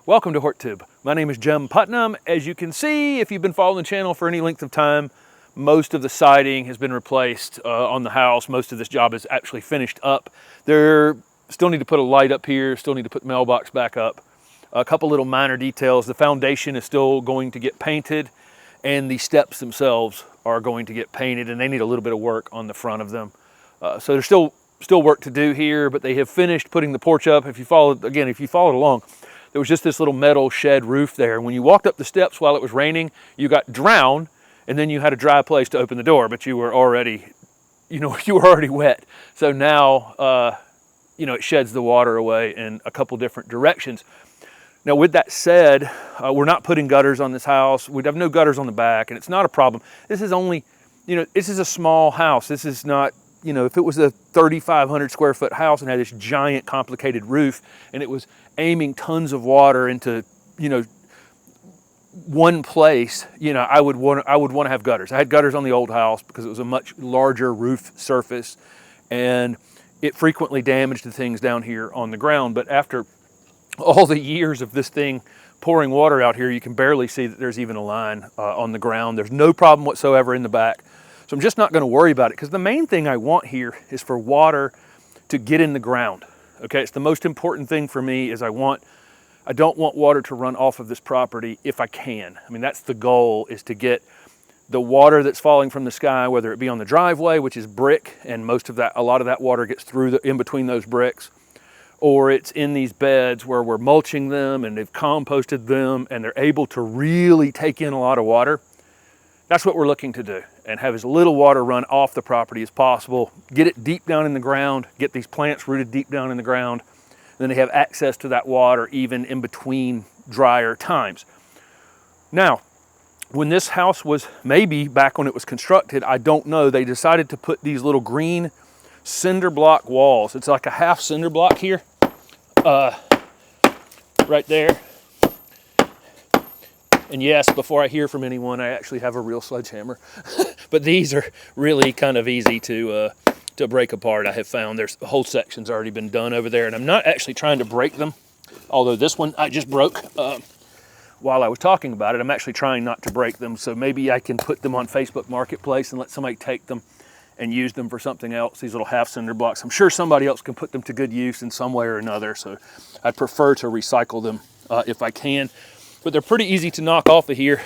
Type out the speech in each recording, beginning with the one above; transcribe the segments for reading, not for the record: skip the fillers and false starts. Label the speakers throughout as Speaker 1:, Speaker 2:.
Speaker 1: Welcome to HortTube. My name is Jim Putnam. As you can see, if you've been following the channel for any length of time, most of the siding has been replaced on the house. Most of this job is actually finished up. Still need to put a light up here, still need to put the mailbox back up. A couple little minor details. The foundation is still going to get painted, and the steps themselves are going to get painted, and they need a little bit of work on the front of them. So there's still work to do here, but they have finished putting the porch up. If you followed along, there was just this little metal shed roof there. When you walked up the steps while it was raining, you got drowned, and then you had a dry place to open the door, but you were already, wet. So now, it sheds the water away in a couple different directions. Now, with that said, we're not putting gutters on this house. We'd have no gutters on the back, and it's not a problem. This is only, this is a small house. This is not, if it was a 3,500 square foot house and had this giant complicated roof and it was aiming tons of water into, one place, I would want to have gutters. I had gutters on the old house because it was a much larger roof surface and it frequently damaged the things down here on the ground. But after all the years of this thing pouring water out here, you can barely see that there's even a line on the ground. There's no problem whatsoever in the back. So I'm just not going to worry about it because the main thing I want here is for water to get in the ground. Okay, it's the most important thing for me is I don't want water to run off of this property if I can. I mean, that's the goal, is to get the water that's falling from the sky, whether it be on the driveway, which is brick, and a lot of that water gets through in between those bricks, or it's in these beds where we're mulching them and they've composted them and they're able to really take in a lot of water. That's what we're looking to do, and have as little water run off the property as possible. Get it deep down in the ground, get these plants rooted deep down in the ground, and then they have access to that water even in between drier times. Now, when this house was, maybe back when it was constructed, I don't know, they decided to put these little green cinder block walls. It's like a half cinder block here, right there. And yes, before I hear from anyone, I actually have a real sledgehammer. But these are really kind of easy to break apart, I have found. There's a whole section's already been done over there, and I'm not actually trying to break them. Although this one I just broke while I was talking about it. I'm actually trying not to break them, so maybe I can put them on Facebook Marketplace and let somebody take them and use them for something else, these little half cinder blocks. I'm sure somebody else can put them to good use in some way or another, so I'd prefer to recycle them if I can. But they're pretty easy to knock off of here,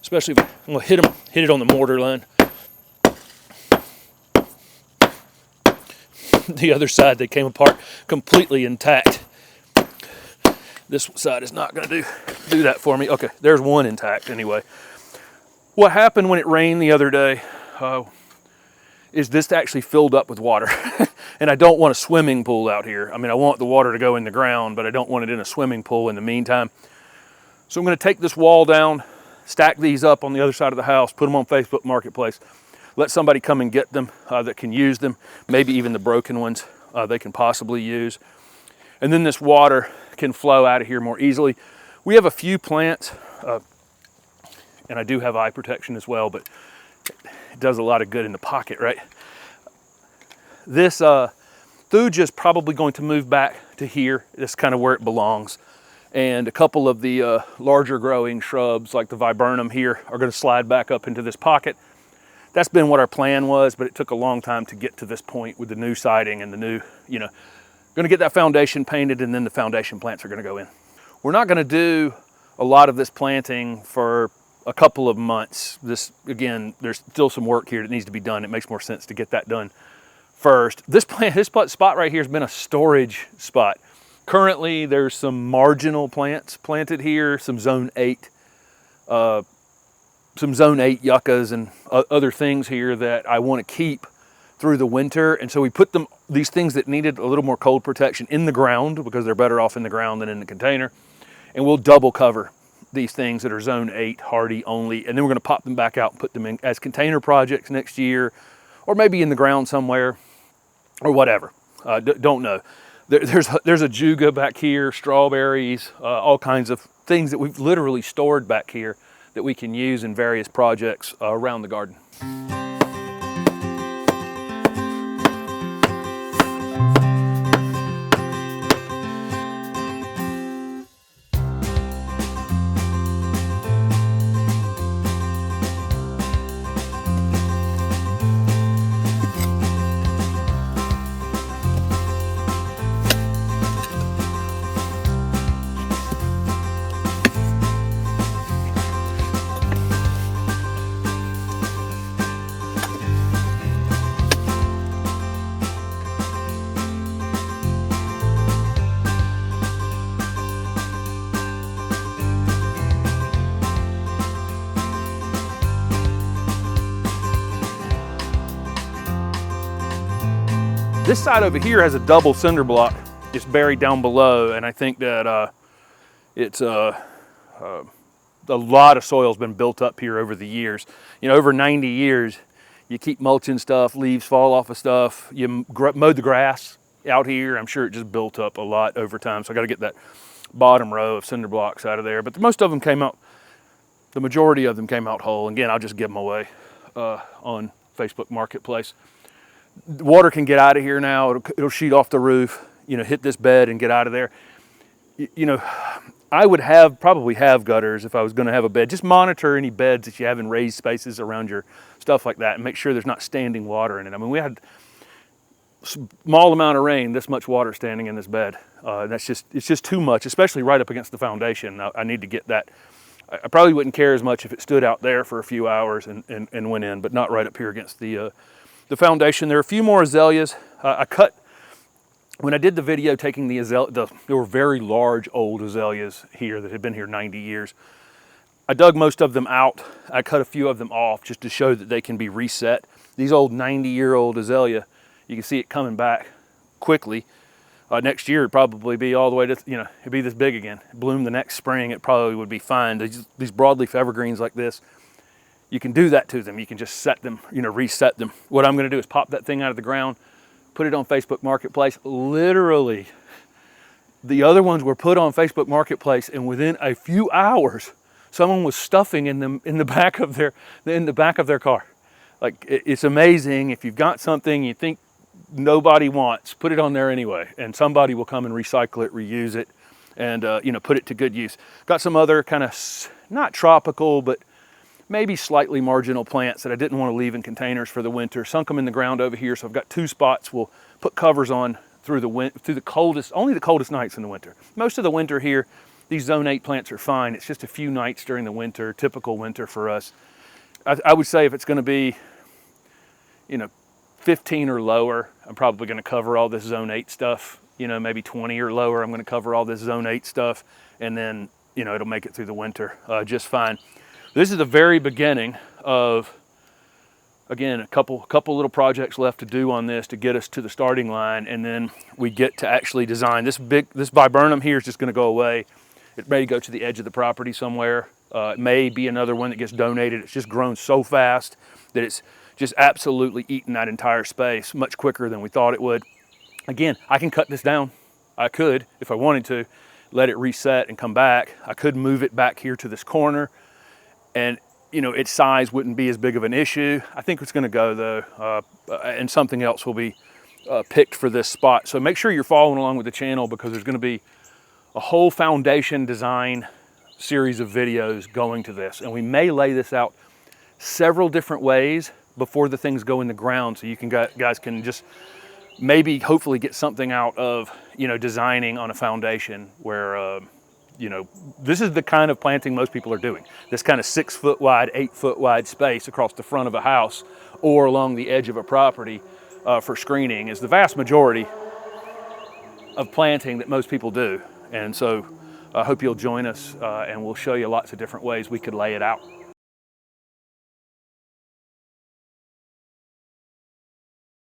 Speaker 1: especially if I'm going to hit it on the mortar line. The other side, they came apart completely intact. This side is not going to do that for me. Okay, there's one intact anyway. What happened when it rained the other day is this actually filled up with water. And I don't want a swimming pool out here. I mean, I want the water to go in the ground, but I don't want it in a swimming pool in the meantime. So I'm going to take this wall down, stack these up on the other side of the house, put them on Facebook Marketplace, let somebody come and get them that can use them, maybe even the broken ones they can possibly use. And then this water can flow out of here more easily. We have a few plants, and I do have eye protection as well, but it does a lot of good in the pocket, right? This thuja is probably going to move back to here. That's kind of where it belongs. And a couple of the larger growing shrubs like the viburnum here are going to slide back up into this pocket. That's been what our plan was, but it took a long time to get to this point with the new siding and the new, going to get that foundation painted, and then the foundation plants are going to go in. We're not going to do a lot of this planting for a couple of months. This, again, there's still some work here that needs to be done. It makes more sense to get that done first. This spot right here has been a storage spot. Currently, there's some marginal plants planted here, some zone 8 yuccas and other things here that I want to keep through the winter. And so we put these things that needed a little more cold protection in the ground because they're better off in the ground than in the container. And we'll double cover these things that are zone 8 hardy only. And then we're going to pop them back out and put them in as container projects next year, or maybe in the ground somewhere or whatever. Don't know. There's a juga back here, strawberries, all kinds of things that we've literally stored back here that we can use in various projects around the garden. This side over here has a double cinder block. It's buried down below, and I think that it's a lot of soil's been built up here over the years. You know, over 90 years, you keep mulching stuff, leaves fall off of stuff, you mowed the grass out here. I'm sure it just built up a lot over time, so I got to get that bottom row of cinder blocks out of there. But most of them came out, the majority of them came out whole. Again, I'll just give them away on Facebook Marketplace. The water can get out of here now. It'll sheet off the roof, you know, hit this bed and get out of there. You know, I would probably have gutters if I was going to have a bed. Just monitor any beds that you have in raised spaces around your stuff like that, and make sure there's not standing water in it. I mean, we had small amount of rain, this much water standing in this bed. It's just too much, especially right up against the foundation. I need to get that. I probably wouldn't care as much if it stood out there for a few hours and went in, but not right up here against the foundation. There are a few more azaleas. I cut, when I did the video taking the azaleas, there were very large old azaleas here that had been here 90 years. I dug most of them out. I cut a few of them off just to show that they can be reset. These old 90-year-old azalea, you can see it coming back quickly. Next year it'd probably be all the way to, you know, it'd be this big again. Bloom the next spring, it probably would be fine. These broadleaf evergreens like this, you can do that to them. You can just set them, you know, reset them. What I'm gonna do is pop that thing out of the ground, put it on Facebook Marketplace. Literally, the other ones were put on Facebook Marketplace, and within a few hours, someone was stuffing in them in the back of their car. Like, it's amazing. If you've got something you think nobody wants, put it on there anyway, and somebody will come and recycle it, reuse it, and you know, put it to good use. Got some other kind of not tropical, but maybe slightly marginal plants that I didn't want to leave in containers for the winter. Sunk them in the ground over here, so I've got two spots we'll put covers on through the coldest, only the coldest nights in the winter. Most of the winter here, these Zone 8 plants are fine. It's just a few nights during the winter, typical winter for us. I would say if it's going to be, you know, 15 or lower, I'm probably going to cover all this Zone 8 stuff. You know, maybe 20 or lower, I'm going to cover all this Zone 8 stuff, and then, you know, it'll make it through the winter just fine. This is the very beginning of, again, a couple little projects left to do on this to get us to the starting line, and then we get to actually design. This viburnum here is just going to go away. It may go to the edge of the property somewhere. It may be another one that gets donated. It's just grown so fast that it's just absolutely eaten that entire space much quicker than we thought it would. Again, I can cut this down. I could, if I wanted to, let it reset and come back. I could move it back here to this corner, and you know, its size wouldn't be as big of an issue. I think it's gonna go though, and something else will be picked for this spot. So make sure you're following along with the channel, because there's gonna be a whole foundation design series of videos going to this. And we may lay this out several different ways before the things go in the ground, so you can guys can just maybe hopefully get something out of, you know, designing on a foundation where, you know, this is the kind of planting most people are doing. This kind of 6 foot wide, 8 foot wide space across the front of a house or along the edge of a property for screening is the vast majority of planting that most people do. And so I hope you'll join us and we'll show you lots of different ways we could lay it out.